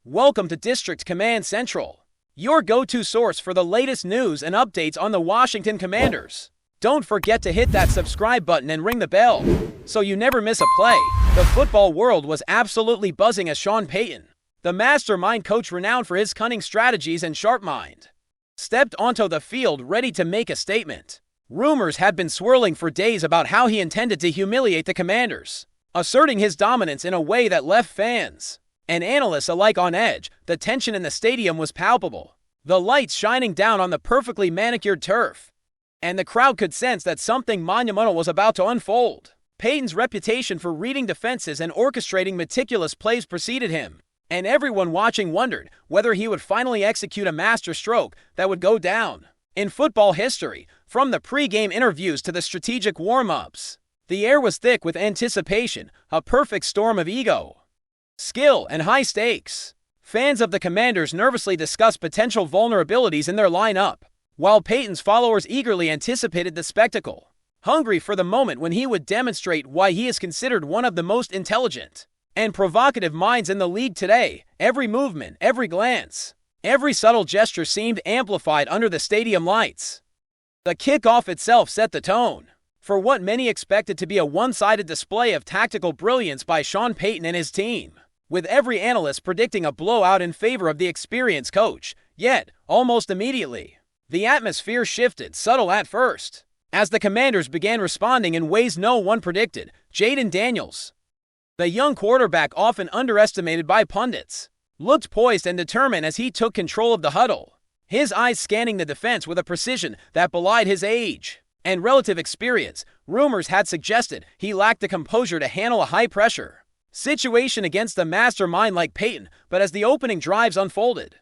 Welcome to District Command Central, your go-to source for the latest news and updates on the Washington Commanders. Don't forget to hit that subscribe button and ring the bell so you never miss a play. The football world was absolutely buzzing as Sean Payton, the mastermind coach renowned for his cunning strategies and sharp mind, stepped onto the field ready to make a statement. Rumors had been swirling for days about how he intended to humiliate the Commanders, asserting his dominance in a way that left fans and analysts alike on edge. The tension in the stadium was palpable, the lights shining down on the perfectly manicured turf, and the crowd could sense that something monumental was about to unfold. Payton's reputation for reading defenses and orchestrating meticulous plays preceded him, and everyone watching wondered whether he would finally execute a master stroke that would go down in football history. From the pre-game interviews to the strategic warm-ups, the air was thick with anticipation, a perfect storm of ego, skill, and high stakes. Fans of the Commanders nervously discussed potential vulnerabilities in their lineup, while Payton's followers eagerly anticipated the spectacle, hungry for the moment when he would demonstrate why he is considered one of the most intelligent and provocative minds in the league today. Every movement, every glance, every subtle gesture seemed amplified under the stadium lights. The kickoff itself set the tone for what many expected to be a one-sided display of tactical brilliance by Sean Payton and his team, with every analyst predicting a blowout in favor of the experienced coach. Yet, almost immediately, the atmosphere shifted, subtle at first, as the Commanders began responding in ways no one predicted. JAYDEN Daniels, the young quarterback often underestimated by pundits, looked poised and determined as he took control of the huddle, his eyes scanning the defense with a precision that belied his age and relative experience. Rumors had suggested he lacked the composure to handle a high-pressure situation against a mastermind like Payton, but as the opening drives unfolded,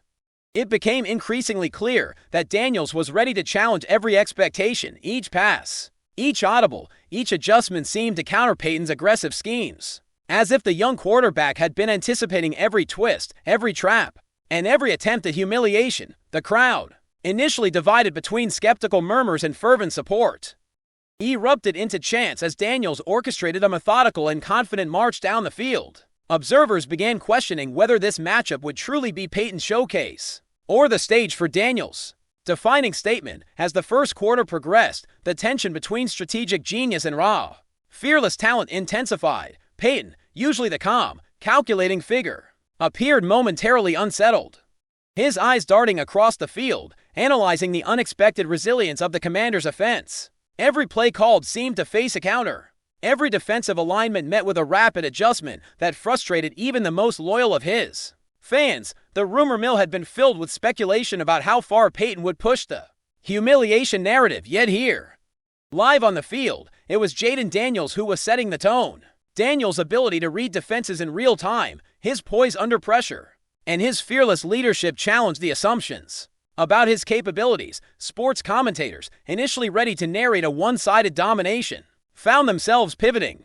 it became increasingly clear that Daniels was ready to challenge every expectation. Each pass, each audible, each adjustment seemed to counter Payton's aggressive schemes, as if the young quarterback had been anticipating every twist, every trap, and every attempt at humiliation. The crowd, initially divided between skeptical murmurs and fervent support, erupted into chants as Daniels orchestrated a methodical and confident march down the field. Observers began questioning whether this matchup would truly be Payton's showcase or the stage for Daniels' defining statement. As the first quarter progressed, the tension between strategic genius and raw, fearless talent intensified. Payton, usually the calm, calculating figure, appeared momentarily unsettled, his eyes darting across the field, analyzing the unexpected resilience of the Commanders' offense. Every play called seemed to face a counter. Every defensive alignment met with a rapid adjustment that frustrated even the most loyal of his fans. The rumor mill had been filled with speculation about how far Payton would push the humiliation narrative. Yet here, live on the field, it was JAYDEN Daniels who was setting the tone. Daniels' ability to read defenses in real time, his poise under pressure, and his fearless leadership challenged the assumptions about his capabilities. Sports commentators, initially ready to narrate a one-sided domination, found themselves pivoting,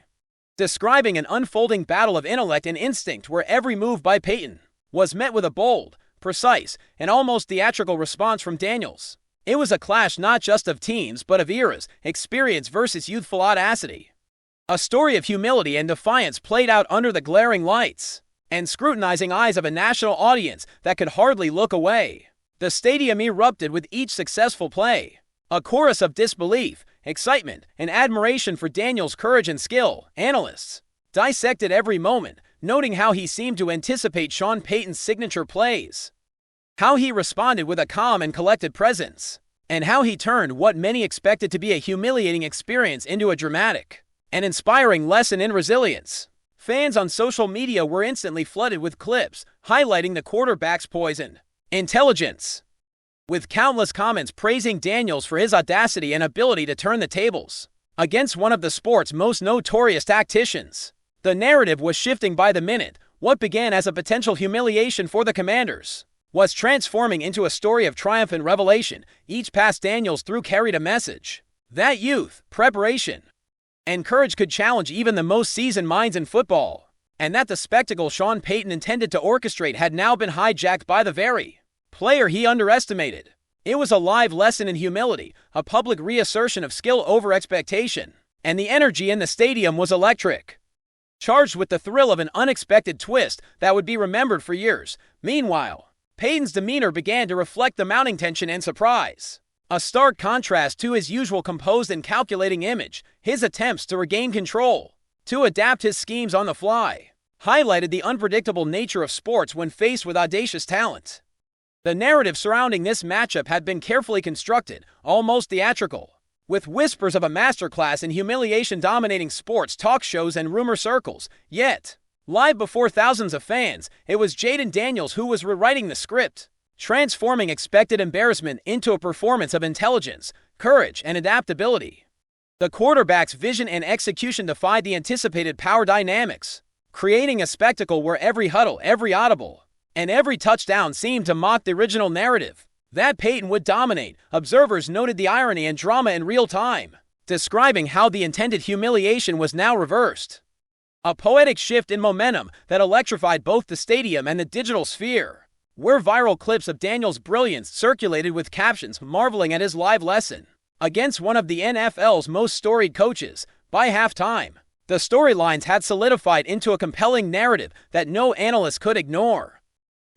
describing an unfolding battle of intellect and instinct where every move by Payton was met with a bold, precise, and almost theatrical response from Daniels. It was a clash not just of teams but of eras, experience versus youthful audacity. A story of humility and defiance played out under the glaring lights and scrutinizing eyes of a national audience that could hardly look away. The stadium erupted with each successful play, a chorus of disbelief, excitement, and admiration for Daniels' courage and skill. Analysts dissected every moment, noting how he seemed to anticipate Sean Payton's signature plays, how he responded with a calm and collected presence, and how he turned what many expected to be a humiliating experience into a dramatic and inspiring lesson in resilience. Fans on social media were instantly flooded with clips highlighting the quarterback's poise and intelligence, with countless comments praising Daniels for his audacity and ability to turn the tables against one of the sport's most notorious tacticians. The narrative was shifting by the minute. What began as a potential humiliation for the Commanders was transforming into a story of triumph and revelation. Each pass Daniels threw carried a message that youth, preparation, and courage could challenge even the most seasoned minds in football, and that the spectacle Sean Payton intended to orchestrate had now been hijacked by the very player he underestimated. It was a live lesson in humility, a public reassertion of skill over expectation, and the energy in the stadium was electric. charged with the thrill of an unexpected twist that would be remembered for years. Meanwhile, Payton's demeanor began to reflect the mounting tension and surprise. A stark contrast to his usual composed and calculating image, his attempts to regain control, to adapt his schemes on the fly, highlighted the unpredictable nature of sports when faced with audacious talent. The narrative surrounding this matchup had been carefully constructed, almost theatrical, with whispers of a masterclass in humiliation dominating sports talk shows and rumor circles. Yet, live before thousands of fans, it was Jayden Daniels who was rewriting the script, transforming expected embarrassment into a performance of intelligence, courage, and adaptability. The quarterback's vision and execution defied the anticipated power dynamics, creating a spectacle where every huddle, every audible, and every touchdown seemed to mock the original narrative that Payton would dominate. Observers noted the irony and drama in real time, describing how the intended humiliation was now reversed. A poetic shift in momentum that electrified both the stadium and the digital sphere, where viral clips of Daniels' brilliance circulated with captions marveling at his live lesson against one of the NFL's most storied coaches. By halftime, the storylines had solidified into a compelling narrative that no analyst could ignore.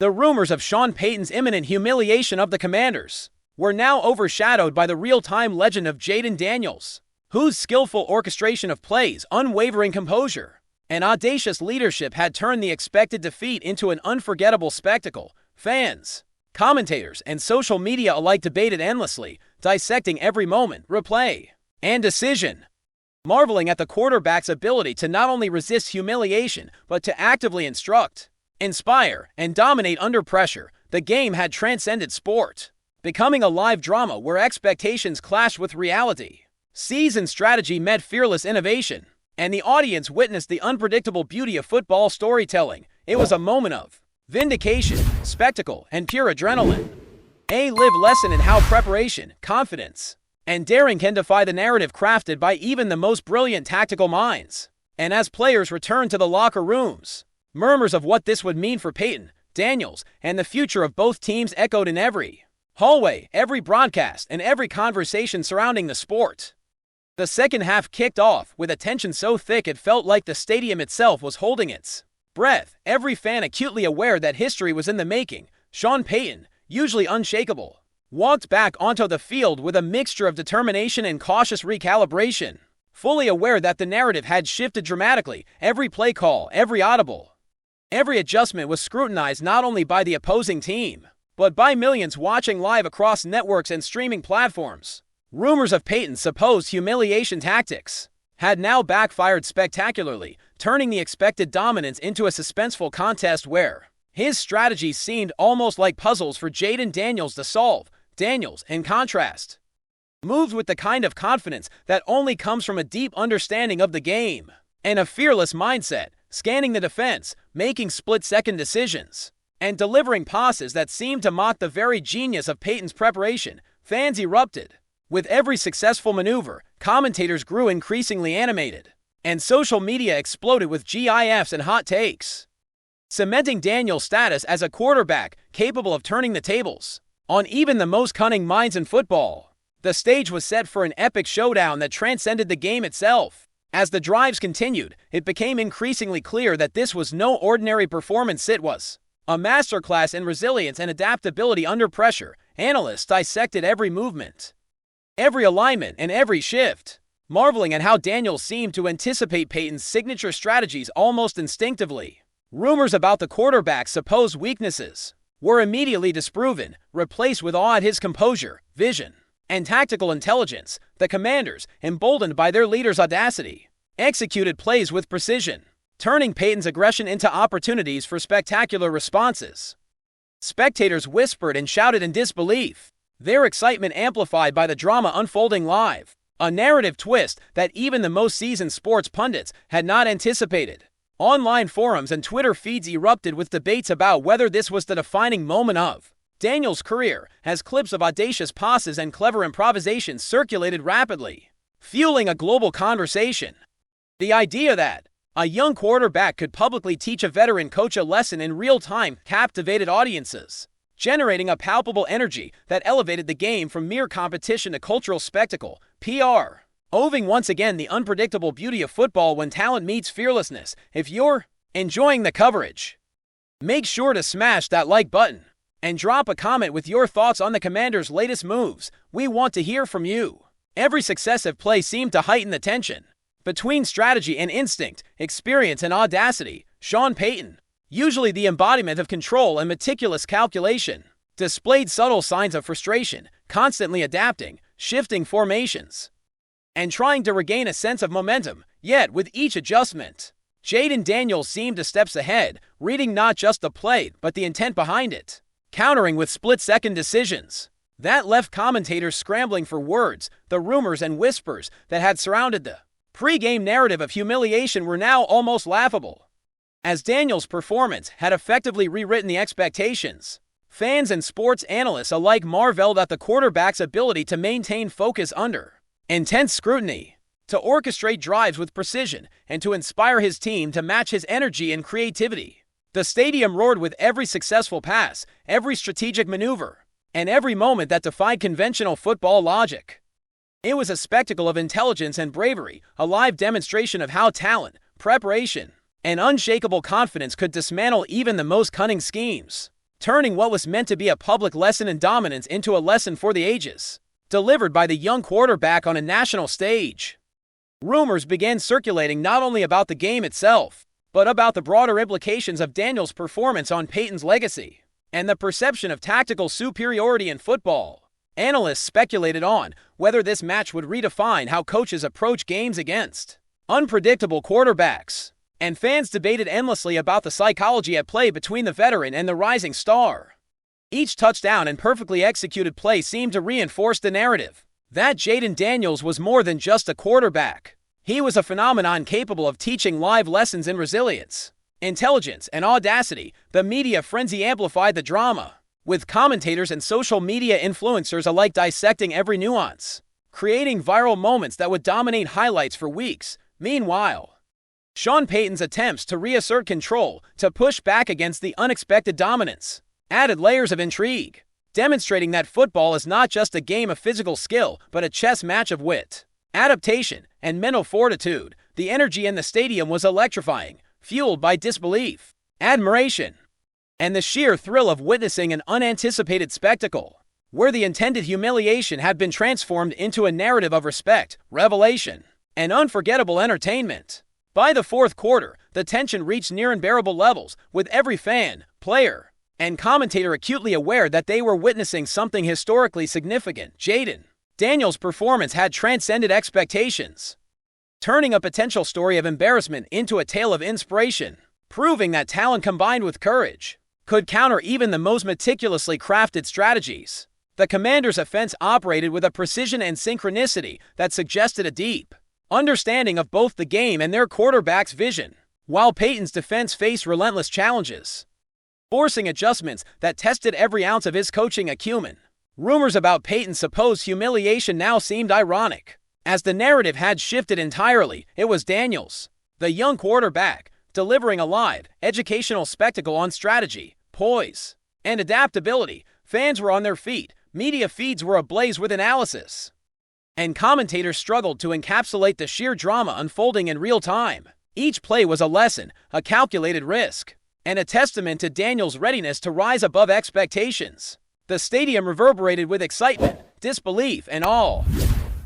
The rumors of Sean Payton's imminent humiliation of the Commanders were now overshadowed by the real-time legend of Jayden Daniels, whose skillful orchestration of plays, unwavering composure, and audacious leadership had turned the expected defeat into an unforgettable spectacle. Fans, commentators, and social media alike debated endlessly, dissecting every moment, replay, and decision, marveling at the quarterback's ability to not only resist humiliation but to actively instruct, inspire, and dominate under pressure. The game had transcended sport, becoming a live drama where expectations clashed with reality. Seasoned strategy met fearless innovation, and the audience witnessed the unpredictable beauty of football storytelling. It was a moment of vindication, spectacle, and pure adrenaline. A live lesson in how preparation, confidence, and daring can defy the narrative crafted by even the most brilliant tactical minds. And as players returned to the locker rooms, murmurs of what this would mean for Payton, Daniels, and the future of both teams echoed in every hallway, every broadcast, and every conversation surrounding the sport. The second half kicked off with a tension so thick it felt like the stadium itself was holding its breath, every fan acutely aware that history was in the making. Sean Payton, usually unshakable, walked back onto the field with a mixture of determination and cautious recalibration, fully aware that the narrative had shifted dramatically. Every play call, every audible, every adjustment was scrutinized not only by the opposing team, but by millions watching live across networks and streaming platforms. Rumors of Payton's supposed humiliation tactics had now backfired spectacularly, turning the expected dominance into a suspenseful contest where his strategies seemed almost like puzzles for Jayden Daniels to solve. Daniels, in contrast, moved with the kind of confidence that only comes from a deep understanding of the game and a fearless mindset, scanning the defense, making split-second decisions, and delivering passes that seemed to mock the very genius of Payton's preparation. Fans erupted. With every successful maneuver, commentators grew increasingly animated, and social media exploded with GIFs and hot takes, cementing Daniels' status as a quarterback capable of turning the tables on even the most cunning minds in football. The stage was set for an epic showdown that transcended the game itself. As the drives continued, it became increasingly clear that this was no ordinary performance. It was a masterclass in resilience and adaptability under pressure. Analysts dissected every movement, every alignment, and every shift, marveling at how Daniels seemed to anticipate Payton's signature strategies almost instinctively. Rumors about the quarterback's supposed weaknesses were immediately disproven, replaced with awe at his composure, vision, and tactical intelligence. The Commanders, emboldened by their leader's audacity, executed plays with precision, turning Payton's aggression into opportunities for spectacular responses. Spectators whispered and shouted in disbelief, their excitement amplified by the drama unfolding live, a narrative twist that even the most seasoned sports pundits had not anticipated. Online forums and Twitter feeds erupted with debates about whether this was the defining moment of Daniels' career, as clips of audacious passes and clever improvisations circulated rapidly, fueling a global conversation. The idea that a young quarterback could publicly teach a veteran coach a lesson in real time captivated audiences, generating a palpable energy that elevated the game from mere competition to cultural spectacle. PR Oving once again the unpredictable beauty of football when talent meets fearlessness. If you're enjoying the coverage, make sure to smash that like button and drop a comment with your thoughts on the Commanders' latest moves. We want to hear from you. Every successive play seemed to heighten the tension between strategy and instinct, experience and audacity. Sean Payton, usually the embodiment of control and meticulous calculation, displayed subtle signs of frustration, constantly adapting, shifting formations, and trying to regain a sense of momentum. Yet, with each adjustment, Jayden Daniels seemed steps ahead, reading not just the play, but the intent behind it, countering with split-second decisions that left commentators scrambling for words. The rumors and whispers that had surrounded the pre-game narrative of humiliation were now almost laughable, as Daniels' performance had effectively rewritten the expectations. Fans and sports analysts alike marveled at the quarterback's ability to maintain focus under intense scrutiny, to orchestrate drives with precision, and to inspire his team to match his energy and creativity. The stadium roared with every successful pass, every strategic maneuver, and every moment that defied conventional football logic. It was a spectacle of intelligence and bravery, a live demonstration of how talent, preparation, and unshakable confidence could dismantle even the most cunning schemes, turning what was meant to be a public lesson in dominance into a lesson for the ages, delivered by the young quarterback on a national stage. Rumors began circulating not only about the game itself, but about the broader implications of Daniels' performance on Payton's legacy and the perception of tactical superiority in football. Analysts speculated on whether this match would redefine how coaches approach games against unpredictable quarterbacks, and fans debated endlessly about the psychology at play between the veteran and the rising star. Each touchdown and perfectly executed play seemed to reinforce the narrative that Jayden Daniels was more than just a quarterback. He was a phenomenon capable of teaching live lessons in resilience, intelligence, and audacity. The media frenzy amplified the drama, with commentators and social media influencers alike dissecting every nuance, creating viral moments that would dominate highlights for weeks. Meanwhile, Sean Payton's attempts to reassert control, to push back against the unexpected dominance, added layers of intrigue, demonstrating that football is not just a game of physical skill, but a chess match of wit, adaptation, and mental fortitude. The energy in the stadium was electrifying, fueled by disbelief, admiration, and the sheer thrill of witnessing an unanticipated spectacle, where the intended humiliation had been transformed into a narrative of respect, revelation, and unforgettable entertainment. By the fourth quarter, the tension reached near unbearable levels, with every fan, player, and commentator acutely aware that they were witnessing something historically significant. Jayden Daniels' performance had transcended expectations, turning a potential story of embarrassment into a tale of inspiration, proving that talent combined with courage could counter even the most meticulously crafted strategies. The Commanders' offense operated with a precision and synchronicity that suggested a deep understanding of both the game and their quarterback's vision, while Payton's defense faced relentless challenges, forcing adjustments that tested every ounce of his coaching acumen. Rumors about Payton's supposed humiliation now seemed ironic, as the narrative had shifted entirely. It was Daniels, the young quarterback, delivering a live, educational spectacle on strategy, poise, and adaptability. Fans were on their feet, media feeds were ablaze with analysis, and commentators struggled to encapsulate the sheer drama unfolding in real time. Each play was a lesson, a calculated risk, and a testament to Daniels' readiness to rise above expectations. The stadium reverberated with excitement, disbelief, and awe,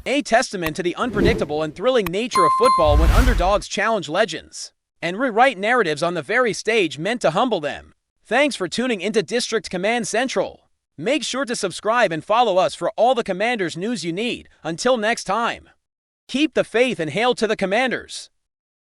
a testament to the unpredictable and thrilling nature of football when underdogs challenge legends and rewrite narratives on the very stage meant to humble them. Thanks for tuning into District Command Central. Make sure to subscribe and follow us for all the Commanders news you need. Until next time, keep the faith and hail to the Commanders.